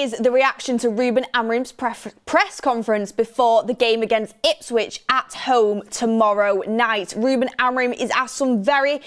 is the reaction to Ruben Amorim's press conference before the game against Ipswich at home tomorrow night. Ruben Amorim is asked some very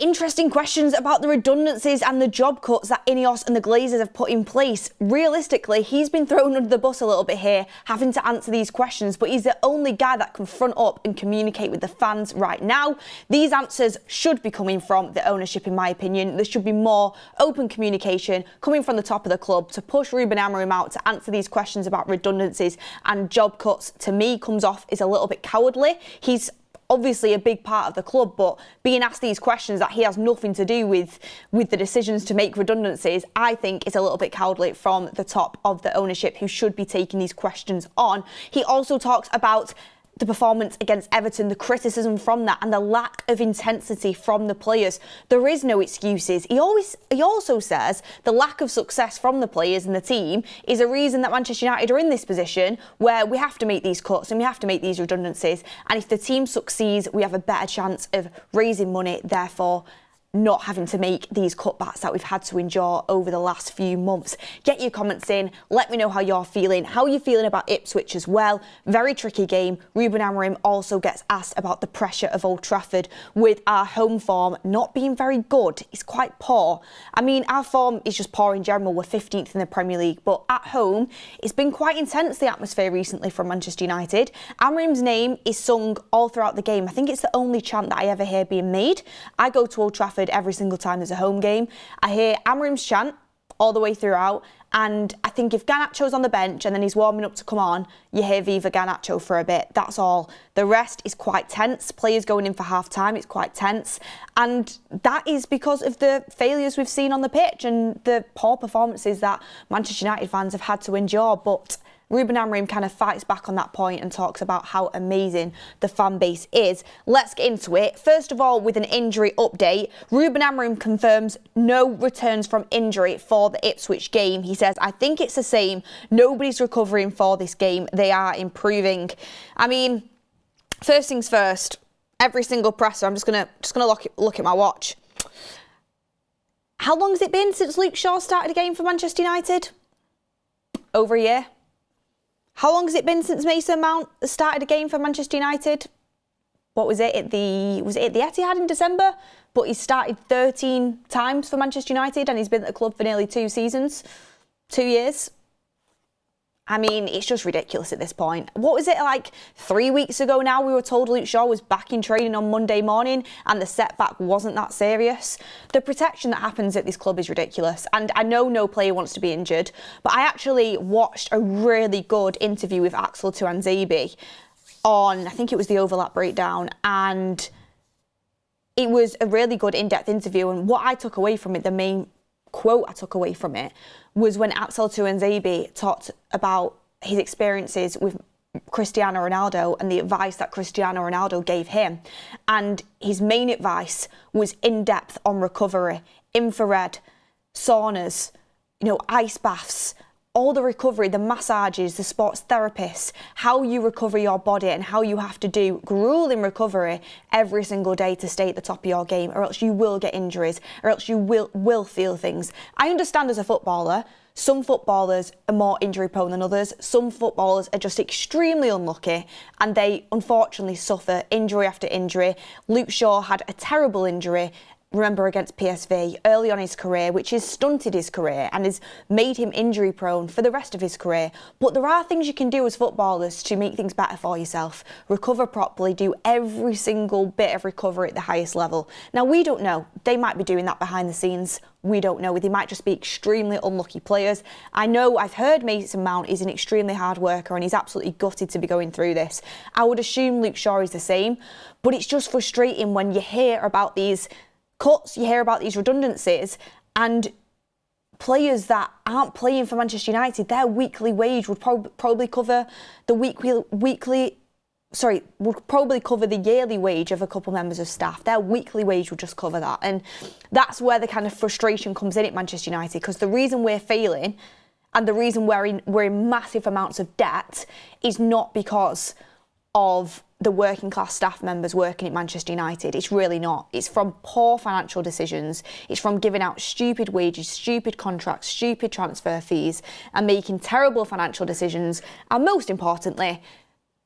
interesting questions about the redundancies and the job cuts that Ineos and the Glazers have put in place. Realistically, he's been thrown under the bus a little bit here, having to answer these questions, but he's the only guy that can front up and communicate with the fans right now. These answers should be coming from the ownership, in my opinion. There should be more open communication coming from the top of the club to push Ruben Amorim out to answer these questions about redundancies and job cuts. To me, comes off as a little bit cowardly. He's obviously a big part of the club, but being asked these questions that he has nothing to do with the decisions to make redundancies, I think is a little bit cowardly from the top of the ownership, who should be taking these questions on. He also talks about the performance against Everton, the criticism from that, and the lack of intensity from the players. There is no excuses. He also says the lack of success from the players and the team is a reason that Manchester United are in this position where we have to make these cuts and we have to make these redundancies. And if the team succeeds, we have a better chance of raising money, therefore not having to make these cutbacks that we've had to endure over the last few months. Get your comments in. Let me know how you're feeling. How are you feeling about Ipswich as well? Very tricky game. Ruben Amorim also gets asked about the pressure of Old Trafford with our home form not being very good. It's quite poor. I mean, our form is just poor in general. We're 15th in the Premier League, but at home, it's been quite intense, the atmosphere recently from Manchester United. Amorim's name is sung all throughout the game. I think it's the only chant that I ever hear being made. I go to Old Trafford every single time there's a home game. I hear Amorim's chant all the way throughout, and I think if Garnacho's on the bench and then he's warming up to come on, you hear Viva Garnacho for a bit. That's all. The rest is quite tense. Players going in for half-time, it's quite tense. And that is because of the failures we've seen on the pitch and the poor performances that Manchester United fans have had to endure. But Ruben Amorim kind of fights back on that point and talks about how amazing the fan base is. Let's get into it. First of all, with an injury update, Ruben Amorim confirms no returns from injury for the Ipswich game. He says, I think it's the same. Nobody's recovering for this game. They are improving. I mean, first things first, every single presser, I'm just gonna look at my watch. How long has it been since Luke Shaw started a game for Manchester United? Over a year. How long has it been since Mason Mount started a game for Manchester United? What was it? Was it at the Etihad in December? But he started 13 times for Manchester United and he's been at the club for nearly 2 seasons, 2 years. I mean, it's just ridiculous at this point. What was it, like 3 weeks ago now? We were told Luke Shaw was back in training on Monday morning and the setback wasn't that serious. The protection that happens at this club is ridiculous. And I know no player wants to be injured, but I actually watched a really good interview with Axel Tuanzebe on, I think it was the Overlap Breakdown, and it was a really good in-depth interview. And what I took away from it, the main quote I took away from it, was when Axel Tuanzebe talked about his experiences with Cristiano Ronaldo and the advice that Cristiano Ronaldo gave him. And his main advice was in-depth on recovery, infrared, saunas, ice baths, all the recovery, the massages, the sports therapists, how you recover your body and how you have to do grueling recovery every single day to stay at the top of your game, or else you will get injuries, or else you will feel things. I understand as a footballer, some footballers are more injury prone than others. Some footballers are just extremely unlucky and they unfortunately suffer injury after injury. Luke Shaw had a terrible injury, remember, against PSV early on in his career, which has stunted his career and has made him injury prone for the rest of his career. But there are things you can do as footballers to make things better for yourself. Recover properly, do every single bit of recovery at the highest level. Now, we don't know. They might be doing that behind the scenes. We don't know. They might just be extremely unlucky players. I've heard Mason Mount is an extremely hard worker and he's absolutely gutted to be going through this. I would assume Luke Shaw is the same, but it's just frustrating when you hear about these cuts, you hear about these redundancies, and players that aren't playing for Manchester United, their weekly wage would probably cover the would probably cover the yearly wage of a couple members of staff. Their weekly wage would just cover that. And that's where the kind of frustration comes in at Manchester United, because the reason we're failing and the reason we're in massive amounts of debt is not because of the working class staff members working at Manchester United. It's really not. It's from poor financial decisions. It's from giving out stupid wages, stupid contracts, stupid transfer fees, and making terrible financial decisions. And most importantly,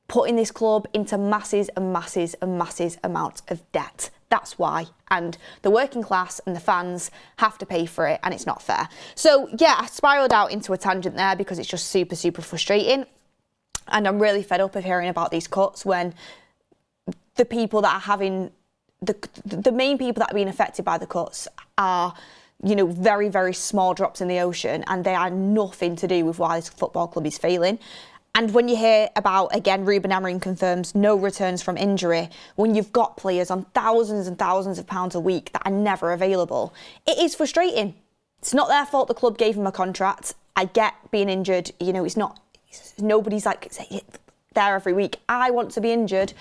putting this club into masses and masses and masses amounts of debt. That's why. And the working class and the fans have to pay for it, and it's not fair. So yeah, I spiraled out into a tangent there because it's just super, super frustrating. And I'm really fed up of hearing about these cuts when the people that are having, the main people that are being affected by the cuts are, you know, very, very small drops in the ocean, and they are nothing to do with why this football club is failing. And when you hear about, again, Ruben Amorim confirms no returns from injury, when you've got players on thousands and thousands of pounds a week that are never available, it is frustrating. It's not their fault the club gave him a contract. I get being injured, you know, nobody's like there every week. I want to be injured,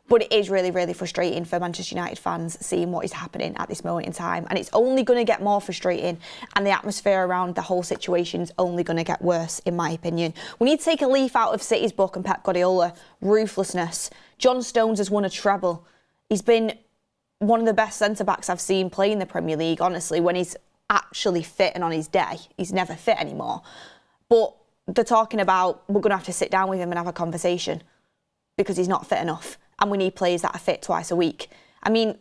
but it is really, really frustrating for Manchester United fans seeing what is happening at this moment in time. And it's only going to get more frustrating, and the atmosphere around the whole situation is only going to get worse, in my opinion. We need to take a leaf out of City's book and Pep Guardiola. Ruthlessness. John Stones has won a treble. He's been one of the best centre-backs I've seen play in the Premier League, honestly, when he's actually fit and on his day. He's never fit anymore. But they're talking about we're going to have to sit down with him and have a conversation because he's not fit enough. And we need players that are fit twice a week. I mean,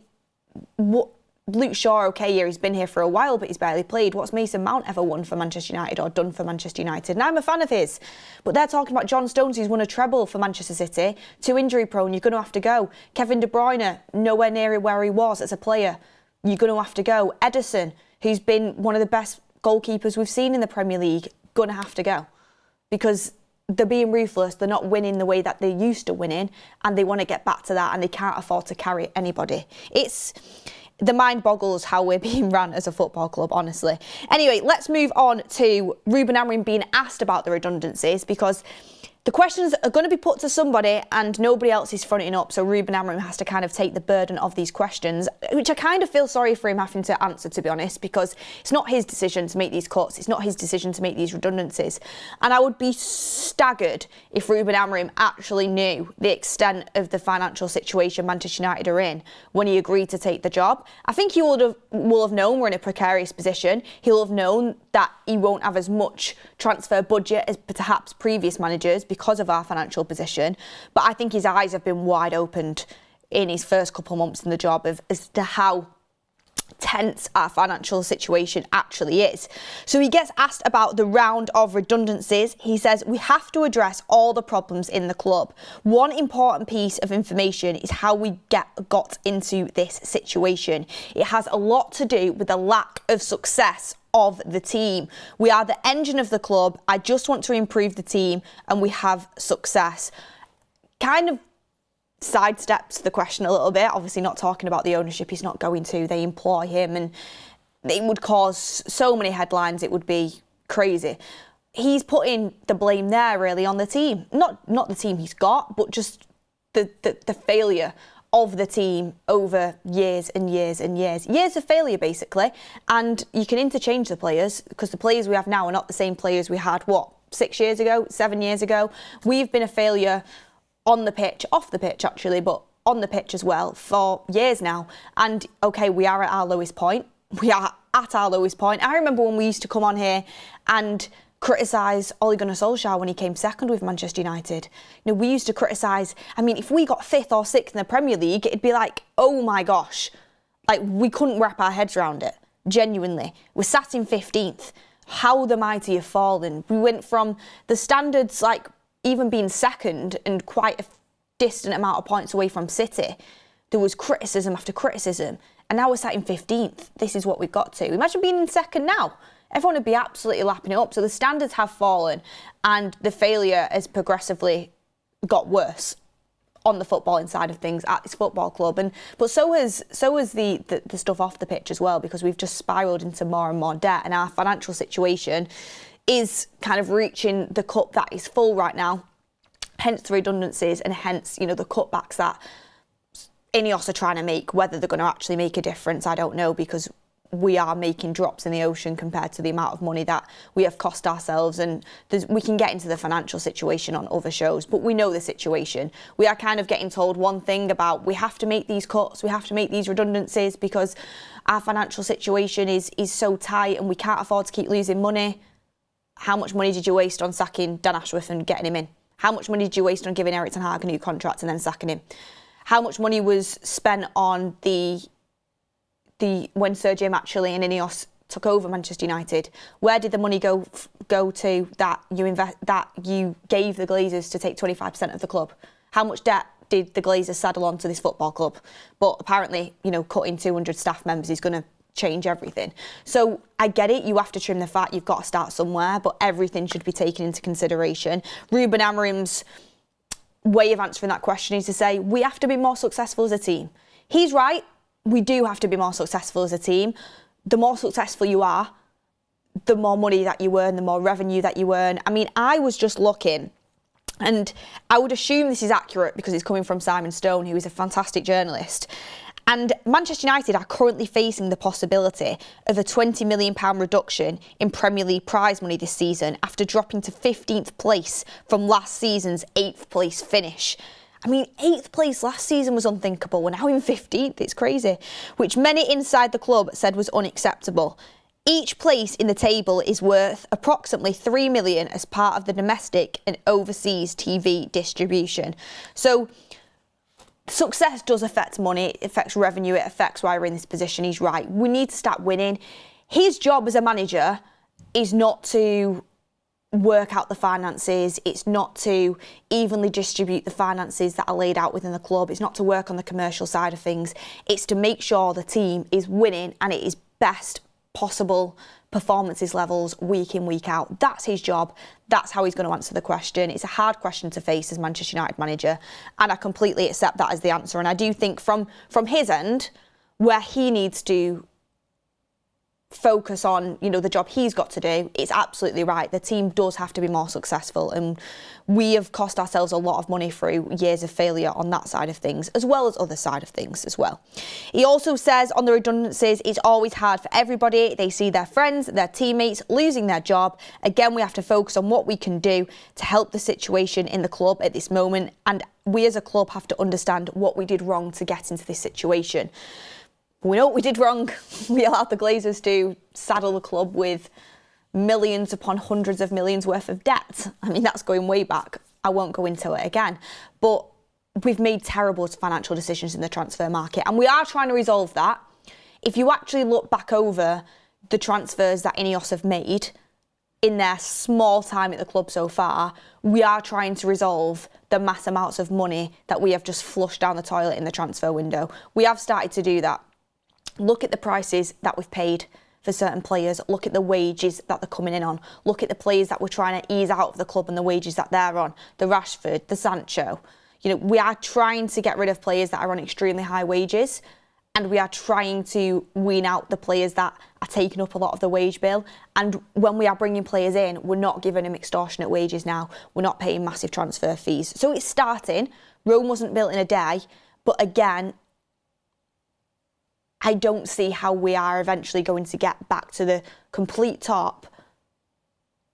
Luke Shaw, okay, yeah, he's been here for a while, but he's barely played. What's Mason Mount ever won for Manchester United or done for Manchester United? And I'm a fan of his. But they're talking about John Stones, who's won a treble for Manchester City. Too injury prone, you're going to have to go. Kevin De Bruyne, nowhere near where he was as a player. You're going to have to go. Ederson, who's been one of the best goalkeepers we've seen in the Premier League, going to have to go. Because they're being ruthless, they're not winning the way that they used to winning, and they want to get back to that, and they can't afford to carry anybody. The mind boggles how we're being run as a football club, honestly. Anyway, let's move on to Ruben Amorim being asked about the redundancies, because the questions are going to be put to somebody and nobody else is fronting up, so Ruben Amorim has to kind of take the burden of these questions, which I kind of feel sorry for him having to answer, to be honest, because it's not his decision to make these cuts, it's not his decision to make these redundancies. And I would be staggered if Ruben Amorim actually knew the extent of the financial situation Manchester United are in when he agreed to take the job. I think he will have known we're in a precarious position. He'll have known that he won't have as much transfer budget as perhaps previous managers because of our financial position. But I think his eyes have been wide opened in his first couple of months in the job as to how tense our financial situation actually is. So he gets asked about the round of redundancies. He says, we have to address all the problems in the club. One important piece of information is how we got into this situation. It has a lot to do with the lack of success of the team. We are the engine of the club. I just want to improve the team and we have success. Kind of sidesteps the question a little bit. Obviously not talking about the ownership. He's not going to. They employ him and it would cause so many headlines. It would be crazy. He's putting the blame there really on the team. Not the team he's got, but just the failure of the team over years and years and years. Years of failure, basically. And you can interchange the players because the players we have now are not the same players we had, 6 years ago, 7 years ago. We've been a failure on the pitch, off the pitch actually, but on the pitch as well for years now. And okay, we are at our lowest point. We are at our lowest point. I remember when we used to come on here and criticise Ole Gunnar Solskjaer when he came second with Manchester United. You know, we used to criticise, I mean, if we got 5th or 6th in the Premier League, it'd be like, oh my gosh. Like, we couldn't wrap our heads around it. Genuinely. We're sat in 15th. How the mighty have fallen. We went from the standards, like, even being second and quite a distant amount of points away from City. There was criticism after criticism. And now we're sat in 15th. This is what we've got to. Imagine being in second now. Everyone would be absolutely lapping it up. So the standards have fallen and the failure has progressively got worse on the footballing side of things at this football club. But so has the stuff off the pitch as well, because we've just spiralled into more and more debt and our financial situation is kind of reaching the cup that is full right now. Hence the redundancies and hence, you know, the cutbacks that Ineos are trying to make. Whether they're going to actually make a difference, I don't know, because we are making drops in the ocean compared to the amount of money that we have cost ourselves. And we can get into the financial situation on other shows, but we know the situation. We are kind of getting told one thing about we have to make these cuts, we have to make these redundancies because our financial situation is so tight and we can't afford to keep losing money. How much money did you waste on sacking Dan Ashworth and getting him in? How much money did you waste on giving Erik ten Hag a new contract and then sacking him? How much money was spent on when Sergio Matcherly and Ineos took over Manchester United? Where did the money go to that you gave the Glazers to take 25% of the club? How much debt did the Glazers saddle onto this football club? But apparently, cutting 200 staff members is going to change everything. So I get it, you have to trim the fat, you've got to start somewhere, but everything should be taken into consideration. Ruben Amorim's way of answering that question is to say, we have to be more successful as a team. He's right. We do have to be more successful as a team. The more successful you are, the more money that you earn, the more revenue that you earn. I mean, I was just looking, and I would assume this is accurate because it's coming from Simon Stone, who is a fantastic journalist. And Manchester United are currently facing the possibility of a £20 million reduction in Premier League prize money this season after dropping to 15th place from last season's 8th place finish. I mean, 8th place last season was unthinkable. We're now in 15th. It's crazy. Which many inside the club said was unacceptable. Each place in the table is worth approximately $3 million as part of the domestic and overseas TV distribution. So success does affect money. It affects revenue. It affects why we're in this position. He's right. We need to start winning. His job as a manager is not to work out the finances. It's not to evenly distribute the finances that are laid out within the club. It's not to work on the commercial side of things. It's to make sure the team is winning and it is best possible performances levels week in, week out. That's his job. That's how he's going to answer the question. It's a hard question to face as Manchester United manager, and I completely accept that as the answer. And I do think from his end, where he needs to focus on, the job he's got to do, it's absolutely right. The team does have to be more successful, and we have cost ourselves a lot of money through years of failure on that side of things, as well as other side of things as well. He also says on the redundancies, it's always hard for everybody. They see their friends, their teammates losing their job. Again, we have to focus on what we can do to help the situation in the club at this moment, and we as a club have to understand what we did wrong to get into this situation. We know what we did wrong. We allowed the Glazers to saddle the club with millions upon hundreds of millions worth of debt. I mean, that's going way back. I won't go into it again. But we've made terrible financial decisions in the transfer market, and we are trying to resolve that. If you actually look back over the transfers that Ineos have made in their small time at the club so far, we are trying to resolve the mass amounts of money that we have just flushed down the toilet in the transfer window. We have started to do that. Look at the prices that we've paid for certain players. Look at the wages that they're coming in on. Look at the players that we're trying to ease out of the club and the wages that they're on. The Rashford, the Sancho. We are trying to get rid of players that are on extremely high wages, and we are trying to wean out the players that are taking up a lot of the wage bill. And when we are bringing players in, we're not giving them extortionate wages now. We're not paying massive transfer fees. So it's starting. Rome wasn't built in a day, but again, I don't see how we are eventually going to get back to the complete top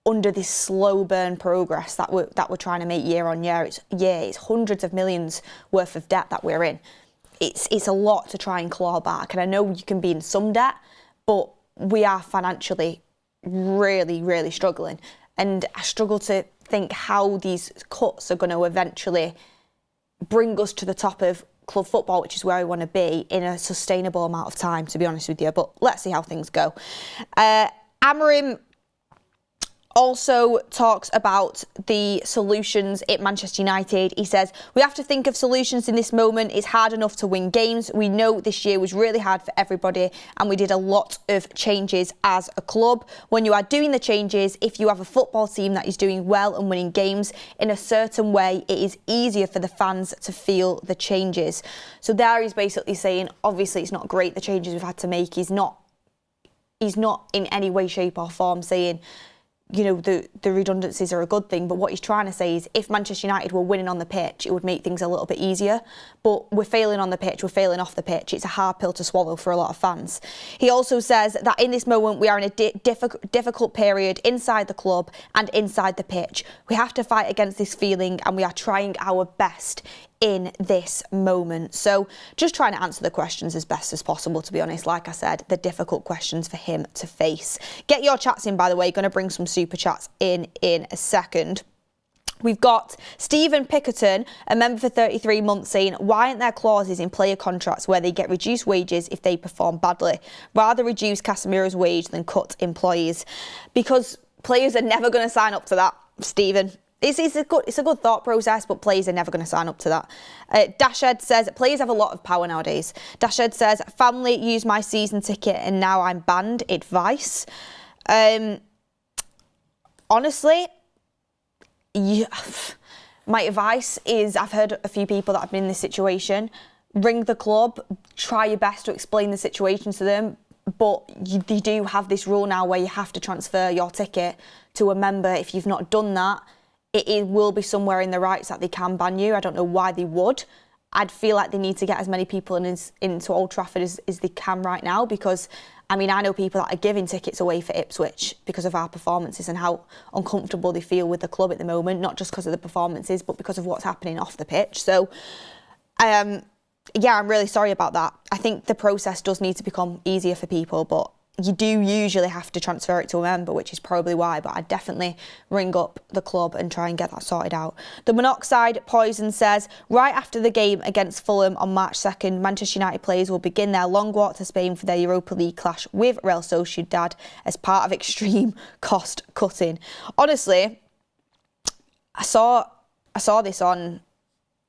under this slow burn progress that we're trying to make year on year. It's hundreds of millions worth of debt that we're in. It's a lot to try and claw back. And I know you can be in some debt, but we are financially really, really struggling. And I struggle to think how these cuts are going to eventually bring us to the top of club football, which is where we want to be in a sustainable amount of time, to be honest with you. But let's see how things go. Amorim also talks about the solutions at Manchester United. He says, we have to think of solutions in this moment. It's hard enough to win games. We know this year was really hard for everybody, and we did a lot of changes as a club. When you are doing the changes, if you have a football team that is doing well and winning games in a certain way, it is easier for the fans to feel the changes. So there he's basically saying, obviously it's not great, the changes we've had to make. He's not in any way, shape or form saying the redundancies are a good thing, but what he's trying to say is if Manchester United were winning on the pitch, it would make things a little bit easier. But we're failing on the pitch, we're failing off the pitch. It's a hard pill to swallow for a lot of fans. He also says that in this moment, we are in a difficult period inside the club and inside the pitch. We have to fight against this feeling and we are trying our best in this moment. So just trying to answer the questions as best as possible, to be honest. Like I said, the difficult questions for him to face. Get your chats in, by the way. Going to bring some super chats in a second. We've got Stephen Pickerton, a member for 33 months, saying, why aren't there clauses in player contracts where they get reduced wages if they perform badly? Rather reduce Casemiro's wage than cut employees. Because players are never going to sign up to that, Stephen. It's a good thought process, but players are never going to sign up to that. Dashed says, players have a lot of power nowadays. Dashed says, family used my season ticket and now I'm banned. Advice. Honestly, my advice is, I've heard a few people that have been in this situation. Ring the club, try your best to explain the situation to them. But you do have this rule now where you have to transfer your ticket to a member. If you've not done that, it will be somewhere in the rights that they can ban you. I don't know why they would. I'd feel like they need to get as many people into Old Trafford as they can right now, because, I mean, I know people that are giving tickets away for Ipswich because of our performances and how uncomfortable they feel with the club at the moment, not just because of the performances, but because of what's happening off the pitch. So, yeah, I'm really sorry about that. I think the process does need to become easier for people, but you do usually have to transfer it to a member, which is probably why, but I'd definitely ring up the club and try and get that sorted out. The Monoxide Poison says, right after the game against Fulham on March 2nd, Manchester United players will begin their long walk to Spain for their Europa League clash with Real Sociedad as part of extreme cost cutting. Honestly, I saw this on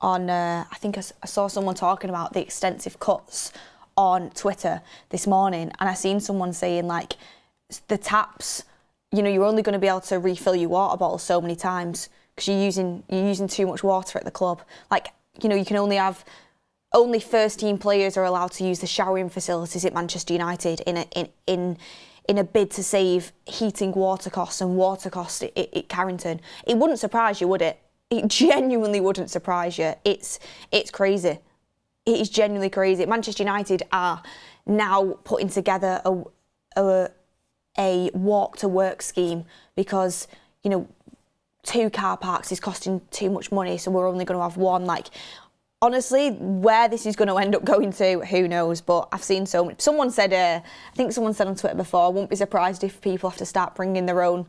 I think I saw someone talking about the extensive cuts on Twitter this morning, and I seen someone saying, like, the taps, you're only going to be able to refill your water bottle so many times because you're using too much water at the club. Like, you can only first team players are allowed to use the showering facilities at Manchester United in a bid to save heating water costs and water costs at Carrington. It wouldn't surprise you, would it? It genuinely wouldn't surprise you. It's crazy. It is genuinely crazy. Manchester United are now putting together a walk to work scheme because, 2 car parks is costing too much money, so we're only going to have one. Like, honestly, where this is going to end up going to, who knows? But I've seen so much. Someone said, I think someone said on Twitter before, I won't be surprised if people have to start bringing their own,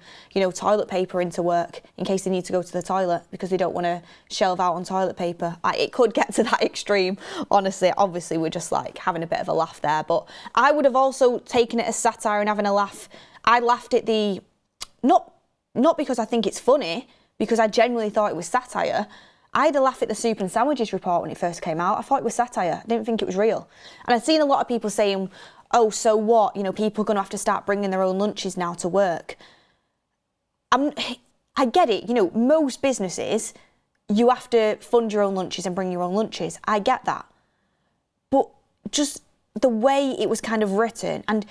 toilet paper into work in case they need to go to the toilet because they don't want to shelve out on toilet paper. It could get to that extreme, honestly. Obviously, we're just like having a bit of a laugh there. But I would have also taken it as satire and having a laugh. I laughed at not because I think it's funny, because I genuinely thought it was satire. I had a laugh at the soup and sandwiches report when it first came out. I thought it was satire. I didn't think it was real. And I've seen a lot of people saying, oh, so what? People are going to have to start bringing their own lunches now to work. I get it. Most businesses, you have to fund your own lunches and bring your own lunches. I get that. But just the way it was kind of written, and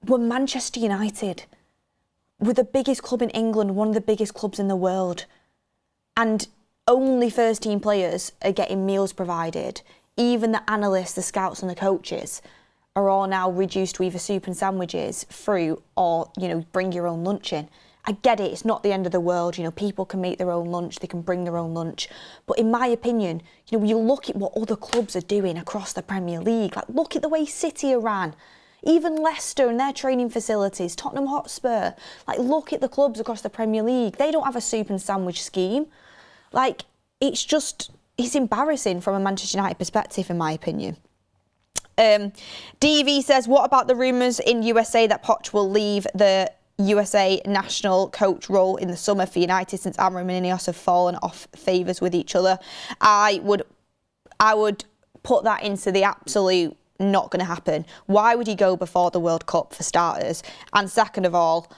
we're Manchester United. We're the biggest club in England, one of the biggest clubs in the world. And only first team players are getting meals provided. Even the analysts, the scouts and the coaches are all now reduced to either soup and sandwiches, fruit, or, bring your own lunch in. I get it, it's not the end of the world. People can make their own lunch, they can bring their own lunch. But in my opinion, you look at what other clubs are doing across the Premier League. Like, look at the way City are ran. Even Leicester and their training facilities, Tottenham Hotspur. Like, look at the clubs across the Premier League. They don't have a soup and sandwich scheme. Like, it's embarrassing from a Manchester United perspective, in my opinion. DV says, what about the rumours in USA that Poch will leave the USA national coach role in the summer for United since Amorim and Ineos have fallen off favours with each other? I would put that into the absolute not going to happen. Why would he go before the World Cup, for starters? And second of all,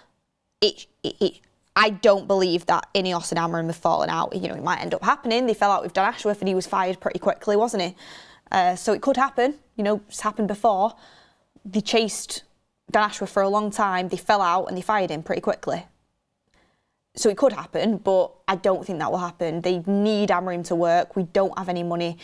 I don't believe that Ineos and Amorim have fallen out. It might end up happening. They fell out with Dan Ashworth and he was fired pretty quickly, wasn't he? So it could happen. It's happened before. They chased Dan Ashworth for a long time. They fell out and they fired him pretty quickly. So it could happen, but I don't think that will happen. They need Amorim to work. We don't have any money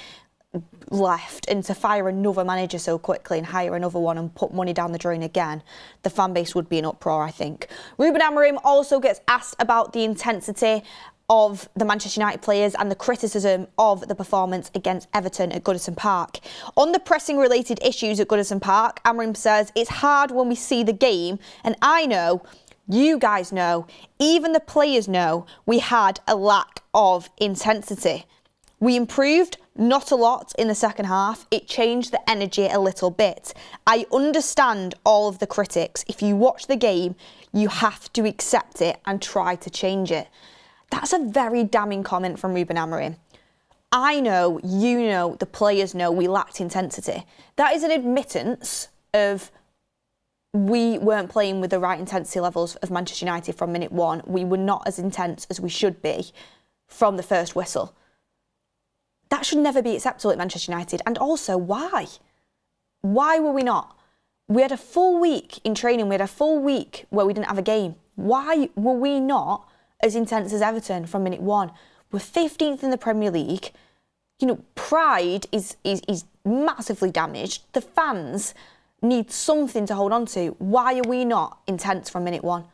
left, and to fire another manager so quickly and hire another one and put money down the drain again, the fan base would be in uproar, I think. Ruben Amorim also gets asked about the intensity of the Manchester United players and the criticism of the performance against Everton at Goodison Park. On the pressing related issues at Goodison Park, Amorim says it's hard when we see the game, and I know, you guys know, even the players know we had a lack of intensity. We improved, not a lot, in the second half. It changed the energy a little bit. I understand all of the critics. If you watch the game, you have to accept it and try to change it. That's a very damning comment from Ruben Amorim. I know, you know, the players know we lacked intensity. That is an admittance of we weren't playing with the right intensity levels of Manchester United from minute one. We were not as intense as we should be from the first whistle. That should never be acceptable at Manchester United. And also, why? Why were we not? We had a full week in training. We had a full week where we didn't have a game. Why were we not as intense as Everton from minute one? We're 15th in the Premier League. You know, pride is massively damaged. The fans need something to hold on to. Why are we not intense from minute one?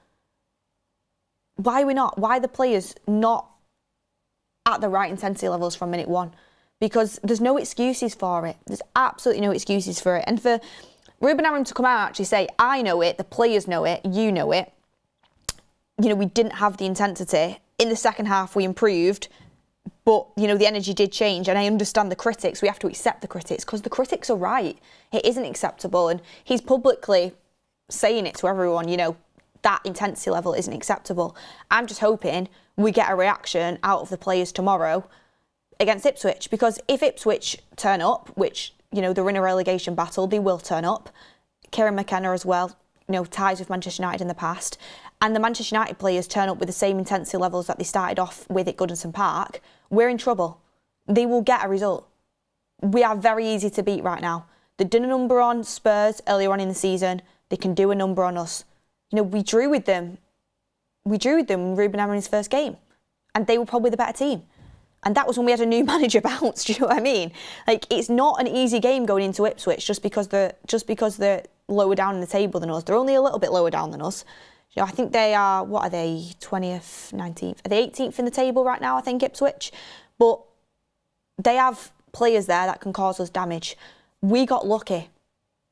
Why are we not? Why are the players not at the right intensity levels from minute one? Because there's no excuses for it. There's absolutely no excuses for it. And for Ruben Amorim to come out and actually say, I know it, the players know it, you know it. You know, we didn't have the intensity. In the second half, we improved. But, you know, the energy did change. And I understand the critics. We have to accept the critics because the critics are right. It isn't acceptable. And he's publicly saying it to everyone, you know, that intensity level isn't acceptable. I'm just hoping we get a reaction out of the players tomorrow against Ipswich. Because if Ipswich turn up, which, you know, they're in a relegation battle, they will turn up. Kieran McKenna as well, you know, ties with Manchester United in the past. And the Manchester United players turn up with the same intensity levels that they started off with at Goodison Park, we're in trouble. They will get a result. We are very easy to beat right now. They did a number on Spurs earlier on in the season. They can do a number on us. You know, we drew with them. We drew with them in Ruben Amorim's first game. And they were probably the better team. And that was when we had a new manager bounce. Do you know what I mean? Like, it's not an easy game going into Ipswich just because they're lower down in the table than us. They're only a little bit lower down than us. You know, I think they are, what are they, 20th, 19th? Are they 18th in the table right now, I think, Ipswich? But they have players there that can cause us damage. We got lucky.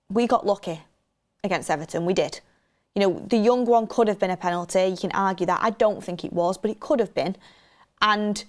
We got lucky against Everton. We did. You know, the young one could have been a penalty. You can argue that. I don't think it was, but it could have been. And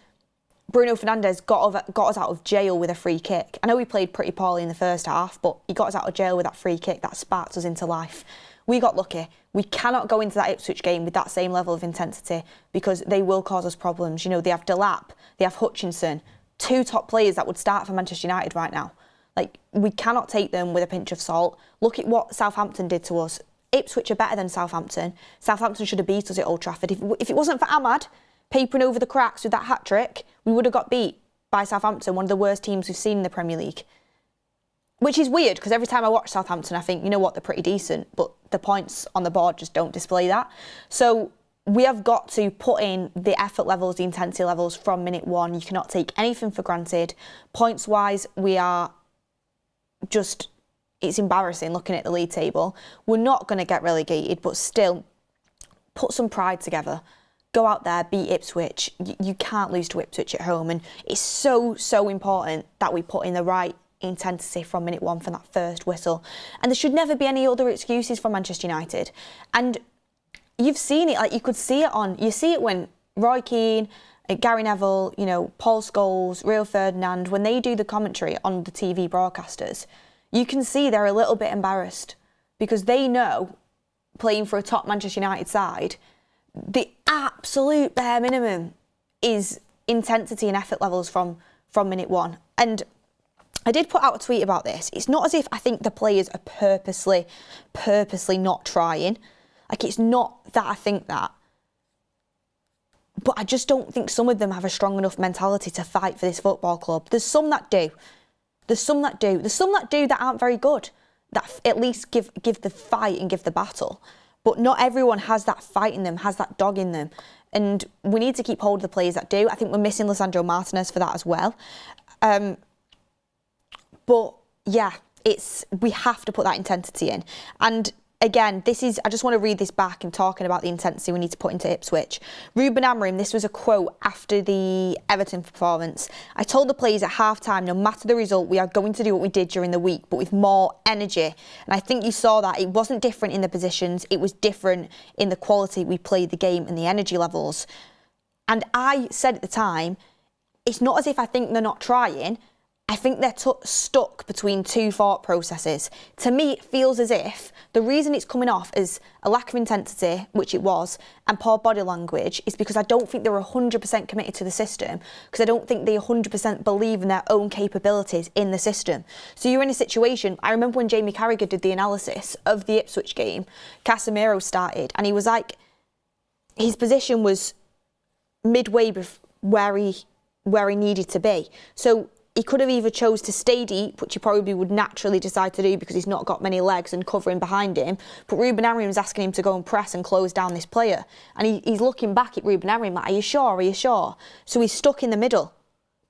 Bruno Fernandes got us out of jail with a free kick. I know we played pretty poorly in the first half, but he got us out of jail with that free kick that sparked us into life. We got lucky. We cannot go into that Ipswich game with that same level of intensity because they will cause us problems. You know, they have Delap, they have Hutchinson, two top players that would start for Manchester United right now. Like, we cannot take them with a pinch of salt. Look at what Southampton did to us. Ipswich are better than Southampton. Southampton should have beat us at Old Trafford. If it wasn't for Ahmad papering over the cracks with that hat-trick, we would have got beat by Southampton, one of the worst teams we've seen in the Premier League. Which is weird, because every time I watch Southampton, I think, you know what, they're pretty decent, but the points on the board just don't display that. So we have got to put in the effort levels, the intensity levels from minute one. You cannot take anything for granted. Points-wise, we are just, it's embarrassing looking at the league table. We're not going to get relegated, but still, put some pride together. Go out there, beat Ipswich. You can't lose to Ipswich at home, and it's so, so important that we put in the right intensity from minute one from that first whistle. And there should never be any other excuses for Manchester United. And you've seen it, like you see it when Roy Keane, Gary Neville, you know, Paul Scholes, Rio Ferdinand, when they do the commentary on the TV broadcasters, you can see they're a little bit embarrassed because they know, playing for a top Manchester United side, the absolute bare minimum is intensity and effort levels from minute one. And I did put out a tweet about this. It's not as if I think the players are purposely not trying. Like, it's not that I think that. But I just don't think some of them have a strong enough mentality to fight for this football club. There's some that do. There's some that do that aren't very good, that at least give the fight and give the battle. But not everyone has that fight in them, has that dog in them. And we need to keep hold of the players that do. I think we're missing Lisandro Martinez for that as well. But yeah, we have to put that intensity in. And again, I just want to read this back and talking about the intensity we need to put into Ipswich. Ruben Amorim, this was a quote after the Everton performance. I told the players at half-time, no matter the result, we are going to do what we did during the week, but with more energy. And I think you saw that. It wasn't different in the positions. It was different in the quality we played the game and the energy levels. And I said at the time, it's not as if I think they're not trying. I think they're stuck between two thought processes. To me, it feels as if the reason it's coming off as a lack of intensity, which it was, and poor body language is because I don't think they're 100% committed to the system, because I don't think they 100% believe in their own capabilities in the system. So you're in a situation, I remember when Jamie Carragher did the analysis of the Ipswich game, Casemiro started, and he was like, his position was midway where he needed to be. So he could have either chose to stay deep, which he probably would naturally decide to do because he's not got many legs and covering behind him. But Ruben Amorim's asking him to go and press and close down this player. And he's looking back at Ruben Amorim like, are you sure? Are you sure? So he's stuck in the middle,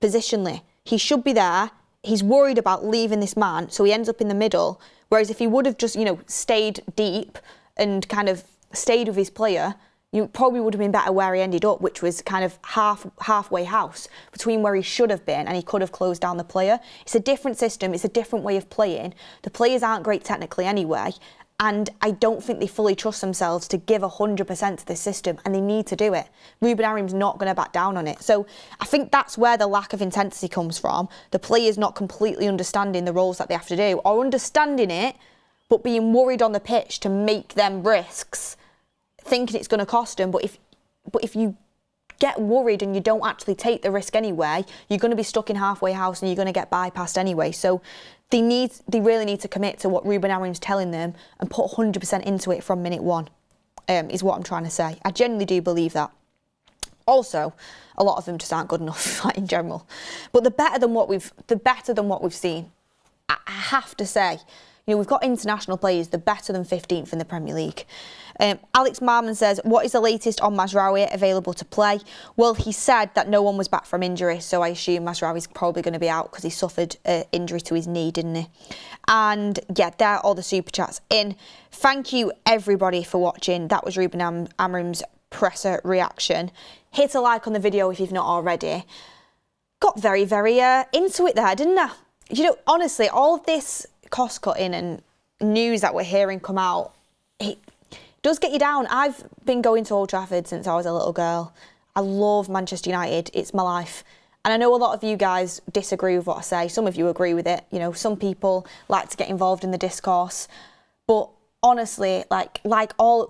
positionally. He should be there. He's worried about leaving this man, so he ends up in the middle. Whereas if he would have just, stayed deep and kind of stayed with his player, you probably would have been better where he ended up, which was kind of halfway house between where he should have been, and he could have closed down the player. It's a different system. It's a different way of playing. The players aren't great technically anyway, and I don't think they fully trust themselves to give 100% to this system, and they need to do it. Ruben Amorim's not going to back down on it. So I think that's where the lack of intensity comes from. The players not completely understanding the roles that they have to do, or understanding it, but being worried on the pitch to make them risks, thinking it's going to cost them. But if you get worried and you don't actually take the risk anyway, you're going to be stuck in halfway house and you're going to get bypassed anyway. So they really need to commit to what Ruben Amorim's telling them and put 100% into it from minute one, is what I'm trying to say. I genuinely do believe that. Also, a lot of them just aren't good enough in general. But the better than what we've seen, I have to say, we've got international players, the better than 15th in the Premier League. Alex Marman says, what is the latest on Mazraoui available to play? Well, he said that no one was back from injury, so I assume Mazraoui's probably going to be out because he suffered injury to his knee, didn't he? And yeah, there are all the super chats in. Thank you everybody for watching. That was Ruben Amorim's presser reaction. Hit a like on the video if you've not already. Got very, very into it there, didn't I? Honestly, all of this cost cutting and news that we're hearing come out, it does get you down. I've been going to Old Trafford since I was a little girl. I love Manchester United. It's my life. And I know a lot of you guys disagree with what I say. Some of you agree with it. Some people like to get involved in the discourse. But honestly, like all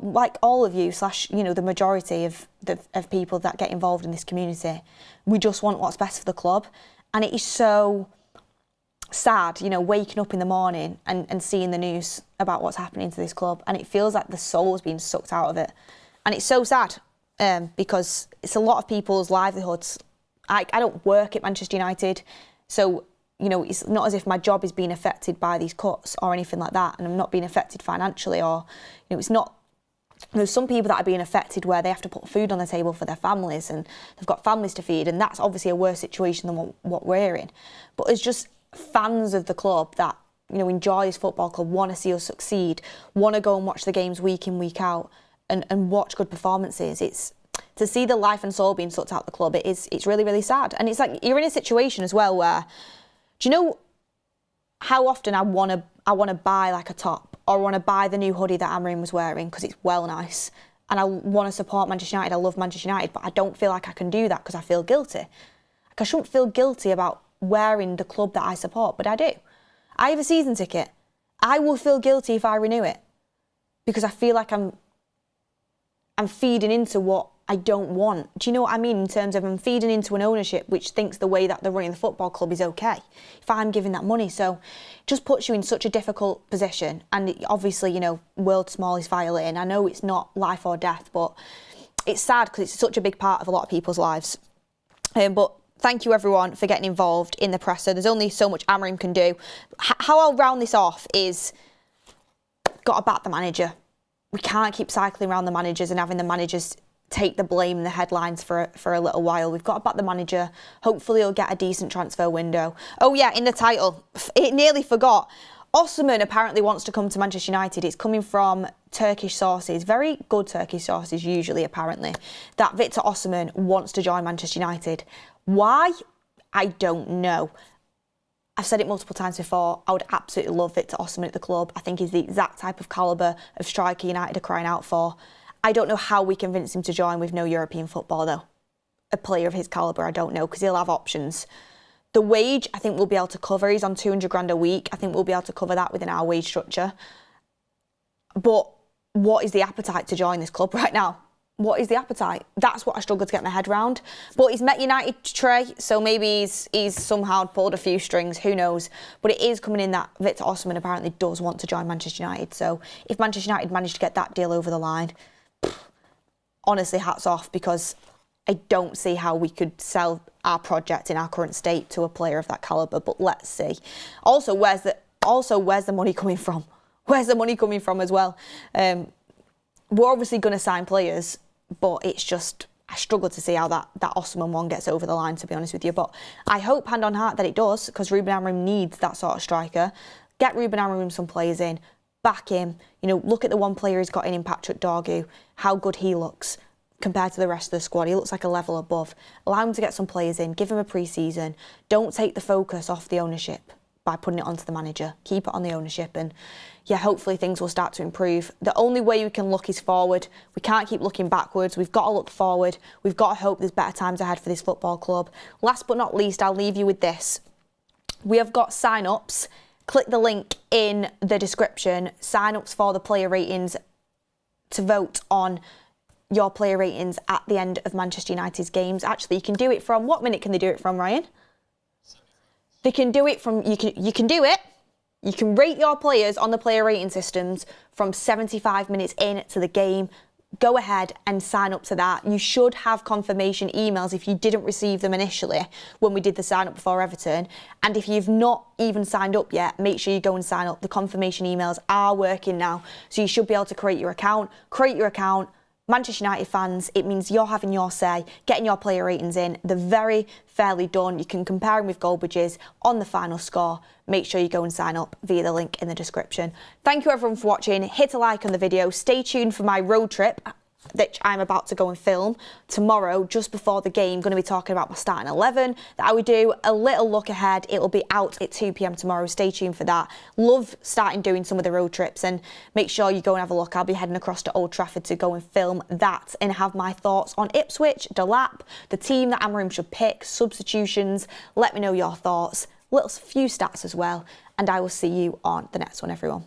of you / the majority of people that get involved in this community, we just want what's best for the club. And it is so sad, waking up in the morning and seeing the news about what's happening to this club, and it feels like the soul's being sucked out of it. And it's so sad because it's a lot of people's livelihoods. I don't work at Manchester United, so it's not as if my job is being affected by these cuts or anything like that, and I'm not being affected financially, or it's not. There's some people that are being affected where they have to put food on the table for their families, and they've got families to feed, and that's obviously a worse situation than what we're in. But it's just fans of the club that enjoy this football club, want to see us succeed, want to go and watch the games week in, week out, and watch good performances. It's to see the life and soul being sucked out of the club. It's really, really sad. And it's like you're in a situation as well where, do you know how often I want to buy like a top, or want to buy the new hoodie that Amorim was wearing because it's well nice, and I want to support Manchester United. I love Manchester United, but I don't feel like I can do that because I feel guilty. Like I shouldn't feel guilty about wearing the club that I support, but I do. I have a season ticket. I will feel guilty if I renew it because I feel like I'm feeding into what I don't want. Do you know what I mean? In terms of I'm feeding into an ownership which thinks the way that they're running the football club is okay if I'm giving that money. So it just puts you in such a difficult position. And obviously, world's smallest violin. I know it's not life or death, but it's sad because it's such a big part of a lot of people's lives. But thank you everyone for getting involved in the presser. There's only so much Amorim can do. How I'll round this off is got to back the manager. We can't keep cycling around the managers and having the managers take the blame in the headlines for a little while. We've got to back the manager. Hopefully he'll get a decent transfer window. Oh yeah, in the title, it nearly forgot. Osimhen apparently wants to come to Manchester United. It's coming from Turkish sources, very good Turkish sources usually apparently, that Victor Osimhen wants to join Manchester United. Why? I don't know. I've said it multiple times before, I would absolutely love Victor Osimhen at the club. I think he's the exact type of calibre of striker United are crying out for. I don't know how we convince him to join with no European football though. A player of his calibre, I don't know, because he'll have options. The wage, I think we'll be able to cover. He's on 200 grand a week. I think we'll be able to cover that within our wage structure. But what is the appetite to join this club right now? What is the appetite? That's what I struggle to get my head around. But he's met United, Trey, so maybe he's somehow pulled a few strings, who knows. But it is coming in that Victor Osimhen apparently does want to join Manchester United. So if Manchester United managed to get that deal over the line, honestly, hats off, because I don't see how we could sell our project in our current state to a player of that calibre, but let's see. Also, where's the money coming from? Where's the money coming from as well? We're obviously going to sign players, but it's just, I struggle to see how that Osimhen one gets over the line, to be honest with you. But I hope, hand on heart, that it does, because Ruben Amorim needs that sort of striker. Get Ruben Amorim some players in, back him. You know, look at the one player he's got in Patrick Dorgu, how good he looks compared to the rest of the squad. He looks like a level above. Allow him to get some players in, give him a pre-season. Don't take the focus off the ownership by putting it onto the manager. Keep it on the ownership, and yeah, hopefully things will start to improve. The only way we can look is forward. We can't keep looking backwards. We've got to look forward. We've got to hope there's better times ahead for this football club. Last but not least, I'll leave you with this. We have got sign-ups. Click the link in the description. Sign-ups for the player ratings to vote on your player ratings at the end of Manchester United's games. Actually, you can do it from, what minute can they do it from, Ryan? They can do it from, you can do it. You can rate your players on the player rating systems from 75 minutes into the game. Go ahead and sign up to that. You should have confirmation emails if you didn't receive them initially when we did the sign up before Everton. And if you've not even signed up yet, make sure you go and sign up. The confirmation emails are working now. So you should be able to create your account. Manchester United fans, it means you're having your say, getting your player ratings in. They're very fairly done. You can compare them with goal bridges on the final score. Make sure you go and sign up via the link in the description. Thank you everyone for watching. Hit a like on the video. Stay tuned for my road trip that I'm about to go and film tomorrow, just before the game. I'm going to be talking about my starting 11 that I would do. A little look ahead. It will be out at 2 p.m. tomorrow. Stay tuned for that. Love starting doing some of the road trips, and make sure you go and have a look. I'll be heading across to Old Trafford to go and film that and have my thoughts on Ipswich, Delap, the team that Amorim should pick, substitutions. Let me know your thoughts. Few stats as well, and I will see you on the next one, everyone.